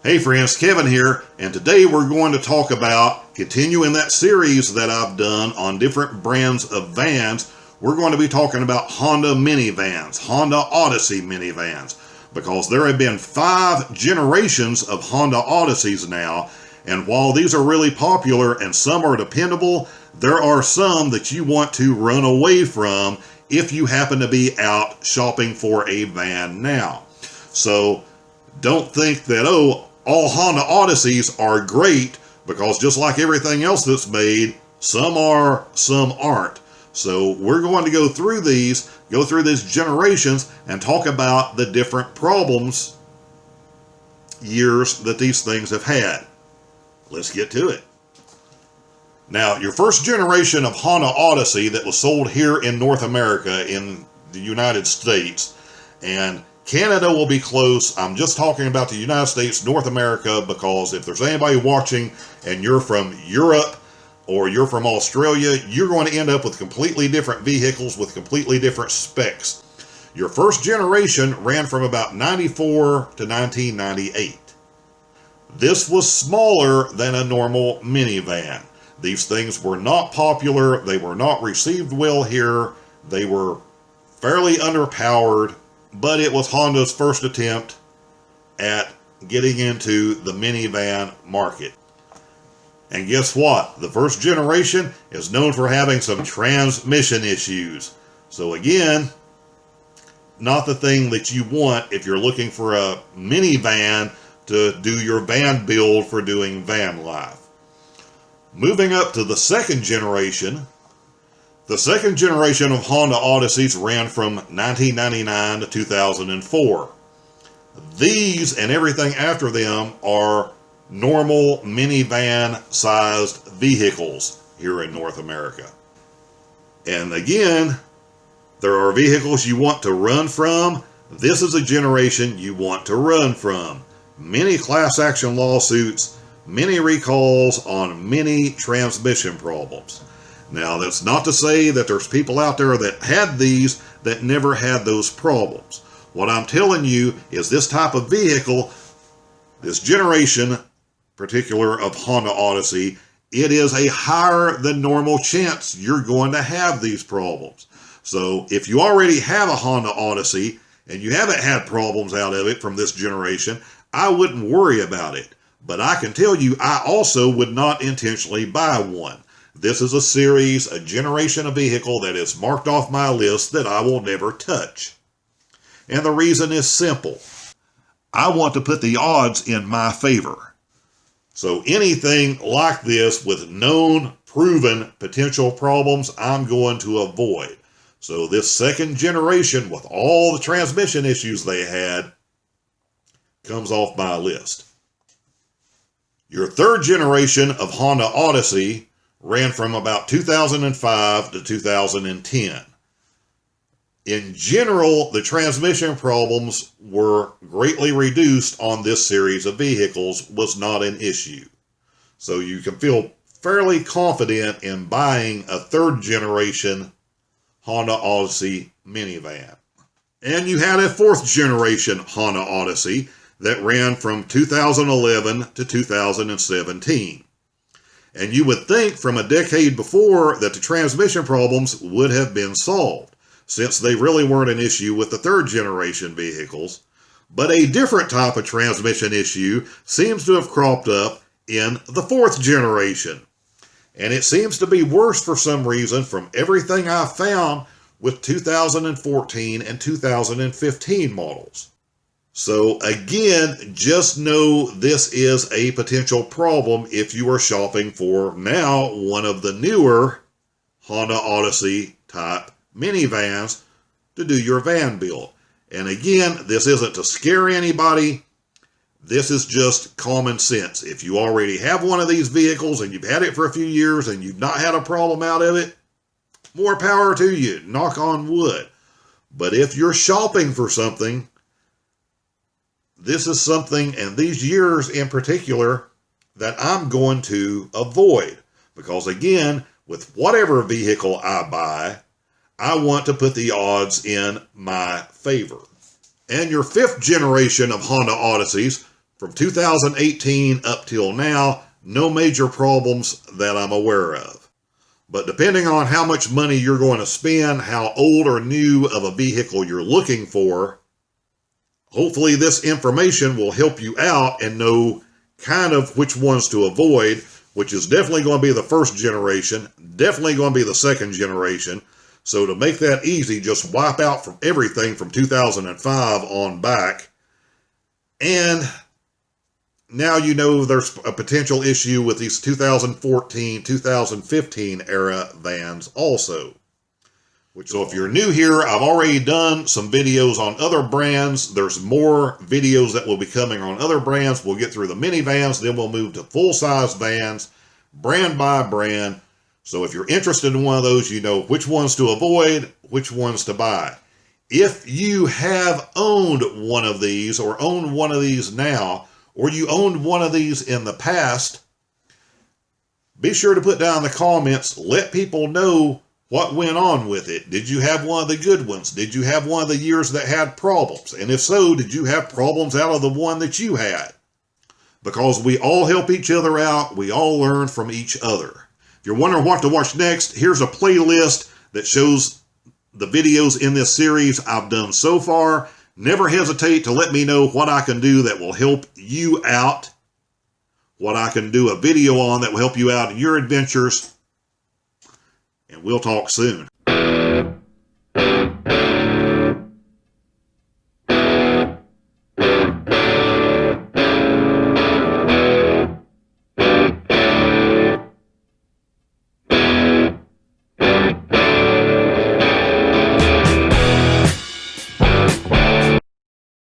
Hey friends, Kevin here, and today we're going to talk about continuing that series that I've done on different brands of vans. We're going to be talking about Honda minivans, Honda Odyssey minivans, because there have been 5 generations of Honda Odysseys now, and while these are really popular and some are dependable, there are some that you want to run away from if you happen to be out shopping for a van now. So don't think that, all Honda Odysseys are great, because just like everything else that's made, some are, some aren't. So we're going to go through these generations and talk about the different problems, years that these things have had. Let's get to it. Now, your first generation of Honda Odyssey that was sold here in North America in the United States, and Canada will be close. I'm just talking about the United States, North America, because if there's anybody watching and you're from Europe or you're from Australia, you're going to end up with completely different vehicles with completely different specs. Your first generation ran from about 94 to 1998. This was smaller than a normal minivan. These things were not popular. They were not received well here. They were fairly underpowered. But it was Honda's first attempt at getting into the minivan market. And guess what? The first generation is known for having some transmission issues. So again, not the thing that you want if you're looking for a minivan to do your van build for doing van life. Moving up to the second generation. The second generation of Honda Odysseys ran from 1999 to 2004. These and everything after them are normal minivan-sized vehicles here in North America. And again, there are vehicles you want to run from. This is a generation you want to run from. Many class action lawsuits, many recalls on many transmission problems. Now, that's not to say that there's people out there that had these that never had those problems. What I'm telling you is this type of vehicle, this generation particular of Honda Odyssey, it is a higher than normal chance you're going to have these problems. So if you already have a Honda Odyssey and you haven't had problems out of it from this generation, I wouldn't worry about it. But I can tell you, I also would not intentionally buy one. This is a series, a generation of vehicle that is marked off my list that I will never touch. And the reason is simple. I want to put the odds in my favor. So anything like this with known, proven potential problems, I'm going to avoid. So this second generation with all the transmission issues they had comes off my list. Your third generation of Honda Odyssey ran from about 2005 to 2010. In general, the transmission problems were greatly reduced on this series of vehicles, was not an issue. So you can feel fairly confident in buying a third generation Honda Odyssey minivan. And you had a fourth generation Honda Odyssey that ran from 2011 to 2017. And you would think from a decade before that the transmission problems would have been solved, since they really weren't an issue with the third generation vehicles. But a different type of transmission issue seems to have cropped up in the fourth generation. And it seems to be worse for some reason from everything I've found with 2014 and 2015 models. So again, just know this is a potential problem if you are shopping for now one of the newer Honda Odyssey type minivans to do your van build. And again, this isn't to scare anybody. This is just common sense. If you already have one of these vehicles and you've had it for a few years and you've not had a problem out of it, more power to you, knock on wood. But if you're shopping for something, this is something, and these years in particular, that I'm going to avoid. Because again, with whatever vehicle I buy, I want to put the odds in my favor. And your fifth generation of Honda Odysseys from 2018 up till now, no major problems that I'm aware of. But depending on how much money you're going to spend, how old or new of a vehicle you're looking for, hopefully this information will help you out and know kind of which ones to avoid, which is definitely going to be the first generation, definitely going to be the second generation. So to make that easy, just wipe out from everything from 2005 on back. And now you know there's a potential issue with these 2014, 2015 era vans also. So if you're new here, I've already done some videos on other brands. There's more videos that will be coming on other brands. We'll get through the minivans, then we'll move to full-size vans, brand by brand. So if you're interested in one of those, you know which ones to avoid, which ones to buy. If you have owned one of these or own one of these now, or you owned one of these in the past, be sure to put down in the comments, let people know what went on with it. Did you have one of the good ones? Did you have one of the years that had problems? And if so, did you have problems out of the one that you had? Because we all help each other out. We all learn from each other. If you're wondering what to watch next, here's a playlist that shows the videos in this series I've done so far. Never hesitate to let me know what I can do that will help you out, what I can do a video on that will help you out in your adventures, and we'll talk soon.